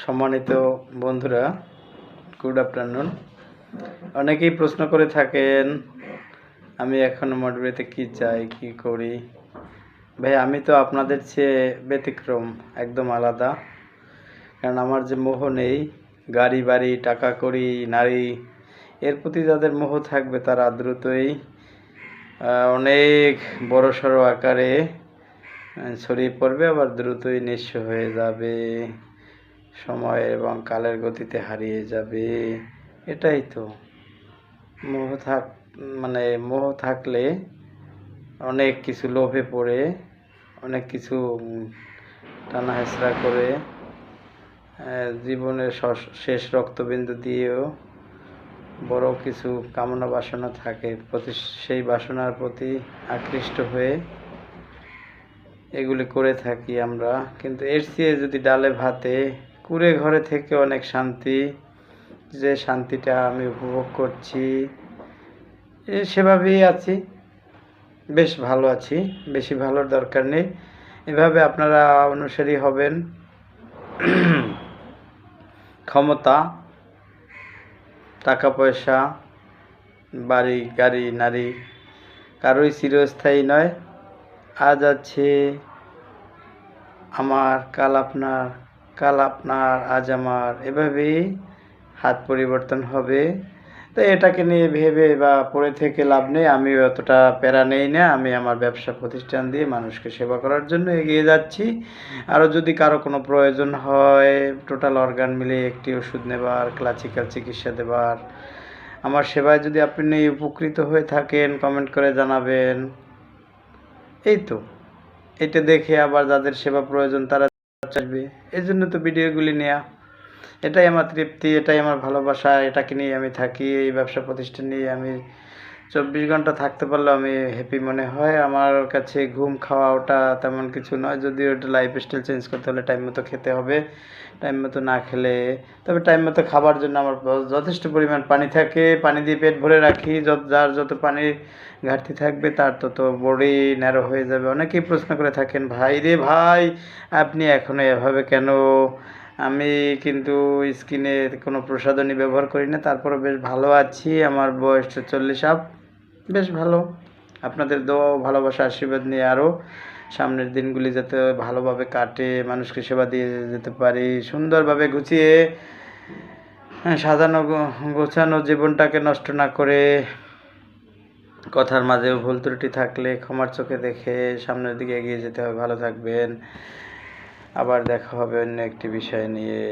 সম্মানিত বন্ধুরা, good afternoon. অনেকেই প্রশ্ন করে থাকেন আমি এখন মোটরওয়েতে কী চাই, কী করি। ভাই, আমি তো আপনাদের চেয়ে ব্যতিক্রম, একদম আলাদা। কারণ আমার যে মোহ নেই, গাড়ি বাড়ি টাকা কড়ি নারী, এর প্রতি যাদের মোহ থাকবে তারা দ্রুতই অনেক বড়সড় আকারে ছড়িয়ে পড়বে, আবার দ্রুতই নিঃস্ব হয়ে যাবে, সময় এবং কালের গতিতে হারিয়ে যাবে। এটাই তো মোহ মোহ থাকলে অনেক কিছু লোভে পড়ে অনেক কিছু টানা হেঁচড়া করে জীবনের শেষ রক্তবিন্দু দিয়েও বড় কিছু কামনা বাসনা থাকে, সেই বাসনার প্রতি আকৃষ্ট হয়ে এগুলি করে থাকি আমরা। কিন্তু এর চেয়ে যদি ডালে ভাতে কুঁড়ে ঘরে থেকে অনেক শান্তি, যে শান্তিটা আমি উপভোগ করছি, সেভাবেই আছি, বেশ ভালো আছি, বেশি ভালোর দরকার নেই। এভাবে আপনারা অনুসারী হবেন। ক্ষমতা, টাকা পয়সা, বাড়ি গাড়ি নারী কারোই চিরস্থায়ী নয়। আজ আছে আমার, কাল আপনার, আজ আমার, এভাবেই হাত পরিবর্তন হবে। তো এটাকে নিয়ে ভেবে বা পড়ে থেকে লাভ নেই। আমি অতটা প্যারা নেই না। আমি আমার ব্যবসা প্রতিষ্ঠান দিয়ে মানুষকে সেবা করার জন্য এগিয়ে যাচ্ছি। আরও যদি কারো কোনো প্রয়োজন হয়, টোটাল অর্গান মিলিয়ে একটি ওষুধ নেবার, ক্লাসিক্যাল চিকিৎসা দেবার, আমার সেবায় যদি আপনি উপকৃত হয়ে থাকেন, কমেন্ট করে জানাবেন। এই তো, এটা দেখে আবার যাদের সেবা প্রয়োজন তারা আসবে। এই জন্য তো ভিডিওগুলি নেওয়া। এটাই আমার তৃপ্তি, এটাই আমার ভালোবাসা। এটাকে নিয়ে আমি থাকি। এই ব্যবসা প্রতিষ্ঠান নিয়ে আমি 24 ঘন্টা থাকতে পারলেও আমি হ্যাপি মনে হয়। আমার কাছে ঘুম খাওয়া ওটা তেমন কিছু নয়। যদিও ওটা লাইফস্টাইল চেঞ্জ করতে হলে টাইম মতো খেতে হবে। টাইম মতো না খেলে, তবে টাইম মতো খাবার জন্য আমার যথেষ্ট পরিমাণ পানি থাকে। পানি দিয়ে পেট ভরে রাখি। যার যত পানির ঘাটতি থাকবে তার তত বডি ন্যারো হয়ে যাবে। অনেকেই প্রশ্ন করে থাকেন, ভাই রে ভাই, আপনি এখনও এভাবে কেন? আমি কিন্তু স্কিনে কোনো প্রসাধনী ব্যবহার করি না, তারপরে বেশ ভালো আছি। আমার বয়স 40 আপ, বেশ ভালো। আপনাদের দোয়া ও ভালোবাসা আশীর্বাদ নিয়ে আরও সামনের দিনগুলি যাতে ভালোভাবে কাটে, মানুষকে সেবা দিয়ে যেতে পারি, সুন্দরভাবে গুছিয়ে সাজানো গোছানো জীবনটাকে নষ্ট না করে, কথার মাঝেও ভুল ত্রুটি থাকলে ক্ষমার চোখে দেখে সামনের দিকে এগিয়ে যেতে হবে। ভালো থাকবেন। আবার দেখা হবে অন্য একটি বিষয় নিয়ে।